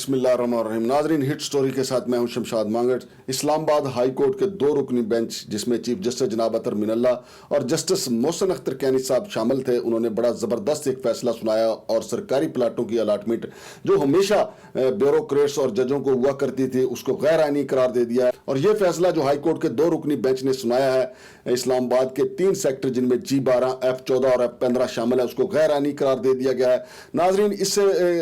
बिस्मिल्लाहिर्रहमानिर्रहीम। नाजरीन, hit story के साथ मैं हूं शमशाद मांगट। इस्लामाबाद हाई कोर्ट के 2 रुकनी बेंच जिसमें चीफ जस्टिस जनाब अतर मिनल्ला और जस्टिस मोहसिन अख्तर कैनी साहब शामिल थे, उन्होंने बड़ा ज़बरदस्त एक फैसला सुनाया और सरकारी प्लाटों की अलाटमेंट जो हमेशा ब्यूरोक्रेट्स और जजों को हुआ करती थी उसको गैर आईनी करार दे दिया है। और ये फैसला जो हाई कोर्ट के 2 रुकनी बेंच ने सुनाया है, इस्लामाबाद के 3 सेक्टर जिनमें G12, F14 और F15 शामिल है, उसको गैर आईनी करार दे दिया गया है। नाजरीन, इस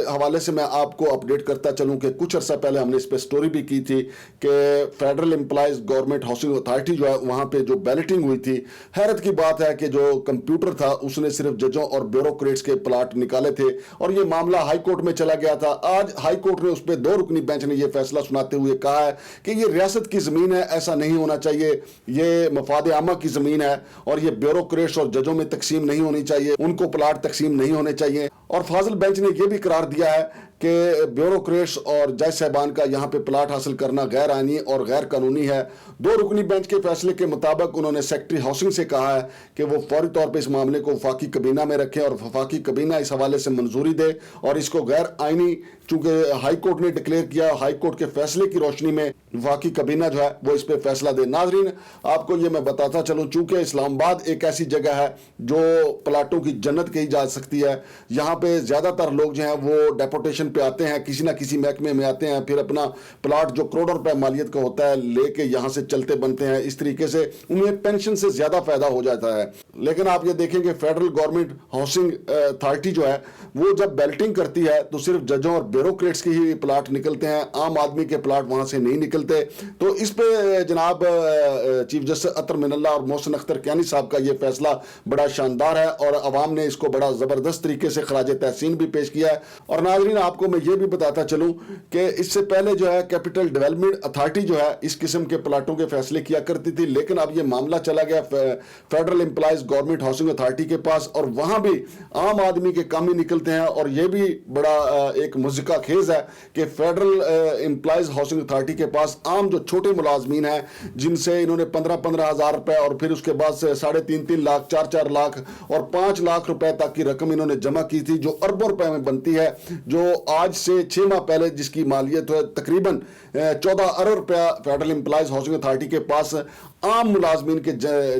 हवाले से मैं आपको अपडेट करता चलूं कि कुछ अर्सा पहले हमने इस पर स्टोरी भी की थी कि federal employees government housing authority जो है वहां पे जो बैलेटिंग हुई थी, हैरत की बात है कि जो कंप्यूटर था उसने सिर्फ जजों और ब्यूरोक्रेट्स के प्लाट निकाले थे और ये मामला हाई कोर्ट में चला गया था। आज हाई कोर्ट ने उस पर 2 रुकनी बेंच ने यह फैसला सुनाते हुए कहा है कि ये रियासत की जमीन है, ऐसा नहीं होना चाहिए, ये मफाद आमा की जमीन है और ये ब्यूरोक्रेट्स और जजों में तकसीम नहीं होनी चाहिए, उनको प्लाट तकसीम नहीं होने चाहिए। और फाजिल बेंच ने यह भी करार दिया है कि ब्यूरोक्रेट्स और जज साहबान का यहाँ पे प्लाट हासिल करना गैर आईनी और गैर कानूनी है। 2 रुकनी बेंच के फैसले के मुताबिक उन्होंने सेक्रेटरी हाउसिंग से कहा है कि वो फौरी तौर पे इस मामले को वफाकी कबीना में रखें और वफाकी कबीना इस हवाले से मंजूरी दे और इसको गैर आईनी, चूंकि हाई कोर्ट ने डिक्लेयर किया, हाई कोर्ट के फैसले की रोशनी में वफाकी कबीना जो है वो इस पर फैसला दे। नाजरीन, आपको ये मैं बताता चलूँ, चूंकि इस्लामाबाद एक ऐसी जगह है जो प्लाटों की जन्नत कही जा सकती है। यहाँ पे ज्यादातर लोग जो हैं वो डेपुटेशन पे आते हैं, किसी ना किसी महकमे में आते हैं, फिर अपना प्लाट जो करोड़ों रुपए मालियत का होता है लेके यहाँ से चलते बनते हैं। इस तरीके से उन्हें पेंशन से ज्यादा फायदा हो जाता है। लेकिन आप ये देखेंगे फेडरल गवर्नमेंट हाउसिंग अथॉरिटी जो है वो जब बेल्टिंग करती है तो सिर्फ जजों और ब्यूरोक्रेट्स के ही प्लाट निकलते हैं, आम आदमी के प्लाट वहां से नहीं निकलते। तो इस पे जनाब चीफ जस्टिस अतर मिनल्ला और मोहसिन अख्तर कैनी साहब का ये फैसला बड़ा शानदार है और अवाम ने इसको बड़ा जबरदस्त तरीके से खराज तहसीन भी पेश किया है। और नाजरीन, आपको मैं ये भी बताता चलूं कि इससे पहले जो है कैपिटल डेवलपमेंट अथॉरिटी जो है इस किस्म के प्लाटों के फैसले किया करती थी, लेकिन अब ये मामला चला गया federal employees government housing authority के पास और वहां भी आम आदमी के काम ही निकलते हैं। और ये भी बड़ा एक मुज़िका खेज है कि फेडरल एम्प्लॉयज हाउसिंग अथॉरिटी के पास आम जो छोटे मुलाजमीन हैं जिनसे इन्होंने 15-15 हज़ार रुपए और फिर उसके बाद से 3.5 लाख, 4-4 लाख और 5 लाख रुपए तक की रकम इन्होंने जमा की थी, जो अरबों रुपए में बनती है, जो आज से 6 माह पहले जिसकी मालियत है तकरीबन 14 अरब रुपया फेडरल एम्प्लॉयज हाउसिंग अथॉरिटी के पास आम मुलाजमीन के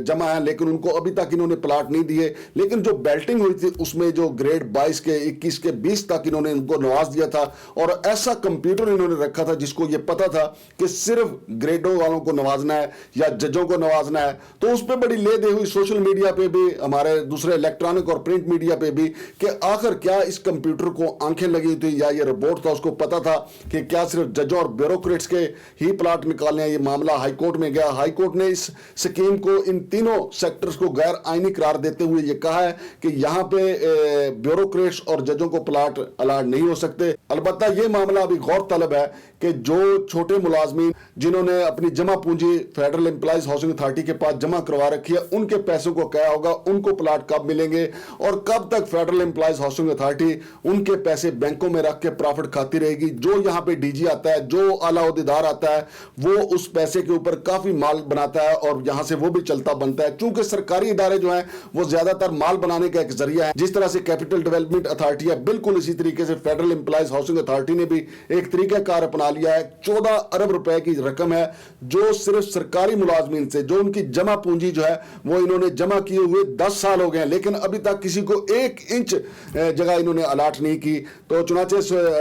जमा है, लेकिन उनको अभी तक इन्होंने प्लाट नहीं दिए। लेकिन जो बेल्टिंग हुई थी उसमें जो ग्रेड 22 के 21 के 20 तक इन्होंने इनको नवाज दिया था और ऐसा कंप्यूटर इन्होंने रखा था जिसको ये पता था कि सिर्फ ग्रेडों वालों को नवाजना है या जजों को नवाजना है। तो उस पर बड़ी ले दे हुई सोशल मीडिया पे भी, हमारे दूसरे इलेक्ट्रॉनिक और प्रिंट मीडिया पे भी, कि आखिर क्या इस कंप्यूटर को आंखें लगी थी या ये रोबोट था, उसको पता था कि क्या सिर्फ जजों और ब्यूरोक्रेट्स के ही प्लाट निकालने हैं। ये मामला हाई कोर्ट में गया। हाई कोर्ट ने इस स्कीम को, इन तीनों सेक्टर्स को गैर आईनी करार देते हुए ये कहा है कि यहां पे ब्यूरोक्रेट्स और जजों को प्लाट अलाट नहीं हो सकते। अलबत्ता ये मामला अभी गौर तलब है कि जो छोटे मुलाजमीन जिन्होंने अपनी जमा पूंजी फेडरल एम्प्लॉयज हाउसिंग अथॉरिटी के पास जमा करवा रखी है, उनके पैसों को क्या होगा, उनको प्लाट कब मिलेंगे और कब तक फेडरल एम्प्लॉयज हाउसिंग अथॉरिटी उनके पैसे बैंकों में रख के प्रॉफिट खाती रहेगी। जो यहाँ पे डीजी आता है, जो आला ओहदेदार आता है, वो उस पैसे के ऊपर काफी माल बनाता है और यहां से वो भी चलता बनता है। चूंकि सरकारी इदारे जो हैं वो ज्यादातर माल बनाने का एक जरिया है। जिस तरह से कैपिटल डेवलपमेंट अथॉरिटी है, बिल्कुल इसी तरीके से फेडरल एम्प्लॉयज हाउसिंग अथॉरिटी ने भी एक तरीकाकार अपना लिया है। 14 अरब रुपए की रकम है जो सिर्फ सरकारी मुलाजमीन से, जो उनकी जमा पूंजी जो है वो इन्होंने जमा किए हुए 10 साल हो गए हैं, लेकिन अभी तक किसी को 1 इंच जगह इन्होंने अलाट नहीं की। तो चुनाचे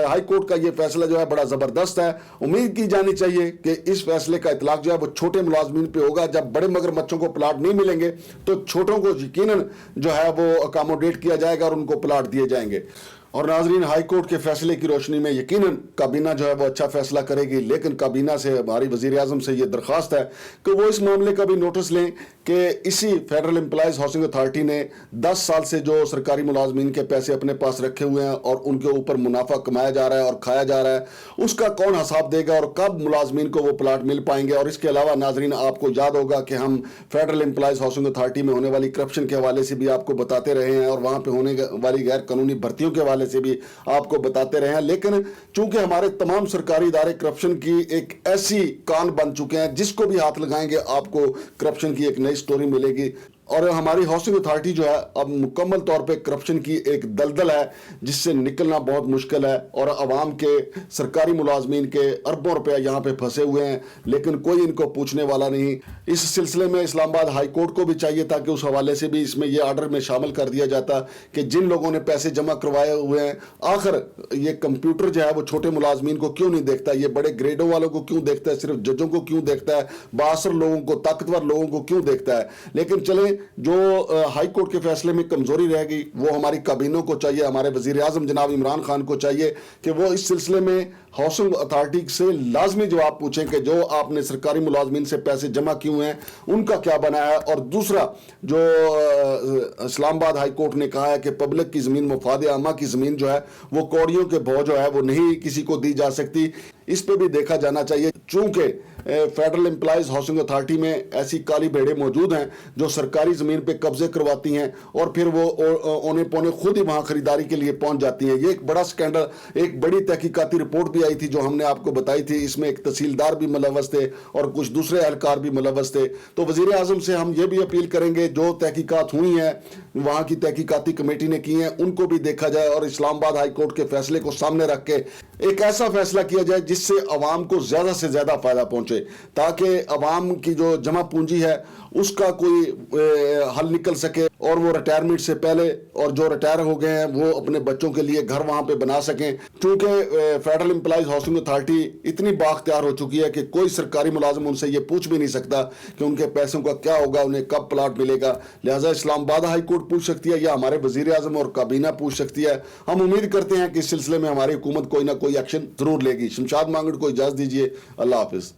हाई कोर्ट का ये फैसला जो है बड़ा जबरदस्त है। उम्मीद की जानी चाहिए कि इस फैसले का इतलाक जो है वो छोटे मुलाजमीन पे होगा। जब बड़े मगरमच्छों को प्लाट नहीं मिलेंगे तो छोटों को यकीनन जो है वो अकोमोडेट किया जाएगा और उनको प्लाट दिए जाएंगे। और नाजरीन, हाई कोर्ट के फैसले की रोशनी में यकीनन काबीना जो है वो अच्छा फैसला करेगी, लेकिन काबीना से हमारी वजीर आजम से ये दरख्वास्त है कि वो इस मामले का भी नोटिस लें कि इसी फेडरल एम्प्लॉयज हाउसिंग अथॉरिटी ने 10 साल से जो सरकारी मुलाजमीन के पैसे अपने पास रखे हुए हैं और उनके ऊपर मुनाफा कमाया जा रहा है और खाया जा रहा है, उसका कौन हिसाब देगा और कब मुलाजमीन को वो प्लाट मिल पाएंगे। और इसके अलावा नाजरीन, आपको याद होगा कि हम फेडरल एम्प्लॉयज हाउसिंग अथॉरिटी में होने वाली करप्शन के हवाले से भी आपको बताते रहे हैं और वहां पर होने वाली गैर कानूनी भर्तियों के से भी आपको बताते रहे हैं। लेकिन चूंकि हमारे तमाम सरकारी इदारे करप्शन की एक ऐसी कान बन चुके हैं, जिसको भी हाथ लगाएंगे आपको करप्शन की एक नई स्टोरी मिलेगी। اور ہماری ہاؤسنگ اتھارٹی جو ہے اب مکمل طور پہ کرپشن کی ایک دلدل ہے جس سے نکلنا بہت مشکل ہے، اور عوام کے سرکاری ملازمین کے اربوں روپے یہاں پہ پھنسے ہوئے ہیں، لیکن کوئی ان کو پوچھنے والا نہیں۔ اس سلسلے میں اسلام آباد ہائی کورٹ کو بھی چاہیے تھا کہ اس حوالے سے بھی اس میں یہ آرڈر میں شامل کر دیا جاتا کہ جن لوگوں نے پیسے جمع کروائے ہوئے ہیں، آخر یہ کمپیوٹر جو ہے وہ چھوٹے ملازمین کو کیوں نہیں دیکھتا، یہ بڑے گریڈوں والوں کو کیوں دیکھتا ہے، صرف ججوں کو کیوں دیکھتا ہے، بااثر لوگوں کو، طاقتور لوگوں کو کیوں دیکھتا ہے۔ لیکن چلیں، جو ہائی کورٹ کے فیصلے میں کمزوری رہ گئی وہ ہماری کابینوں کو چاہیے، ہمارے وزیر اعظم جناب عمران خان کو چاہیے کہ وہ اس سلسلے میں ہاؤسنگ اتھارٹی سے لازمی جواب پوچھیں کہ جو آپ نے سرکاری ملازمین سے پیسے جمع کیے ہیں ان کا کیا بنا ہے۔ اور دوسرا، جو اسلام آباد ہائی کورٹ نے کہا ہے کہ پبلک کی زمین، مفاد عامہ کی زمین جو ہے وہ کوڑیوں کے بھو جو ہے وہ نہیں کسی کو دی جا سکتی، اس پہ بھی دیکھا جانا چاہیے، چونکہ فیڈرل امپلائیز ہاؤسنگ اتھارٹی میں ایسی کالی بھیڑیں موجود ہیں جو سرکاری زمین پہ قبضے کرواتی ہیں اور پھر وہ اونے پونے خود ہی وہاں خریداری کے لیے پہنچ جاتی ہیں۔ یہ ایک بڑا سکینڈل، ایک بڑی تحقیقاتی رپورٹ بھی آئی تھی جو ہم نے آپ کو بتائی تھی، اس میں ایک تحصیلدار بھی ملوث تھے اور کچھ دوسرے اہلکار بھی ملوث تھے۔ تو وزیر اعظم سے ہم یہ بھی اپیل کریں گے جو تحقیقات ہوئی ہیں وہاں کی تحقیقاتی کمیٹی نے کی ہیں ان کو بھی دیکھا جائے اور اسلام آباد ہائی کورٹ کے فیصلے کو سامنے رکھ کے ایک ایسا فیصلہ کیا جائے جس سے عوام کو زیادہ سے زیادہ فائدہ پہنچے، تاکہ عوام کی جو جمع پونجی ہے اس کا کوئی حل نکل سکے اور وہ ریٹائرمنٹ سے پہلے اور جو ریٹائر ہو گئے ہیں وہ اپنے بچوں کے لیے گھر وہاں پہ بنا سکیں۔ کیونکہ فیڈرل امپلائیز ہاؤسنگ اتھارٹی اتنی بااختیار ہو چکی ہے کہ کوئی سرکاری ملازم ان سے یہ پوچھ بھی نہیں سکتا کہ ان کے پیسوں کا کیا ہوگا، انہیں کب پلاٹ ملے گا۔ لہٰذا اسلام آباد ہائی کورٹ پوچھ سکتی ہے یا ہمارے وزیر اعظم اور کابینہ پوچھ سکتی ہے۔ ہم امید کرتے ہیں کہ اس سلسلے میں ہماری حکومت کوئی نہ کوئی ایکشن ضرور لے گی۔ شمشاد مانگڑ کو اجازت دیجیے، اللہ حافظ۔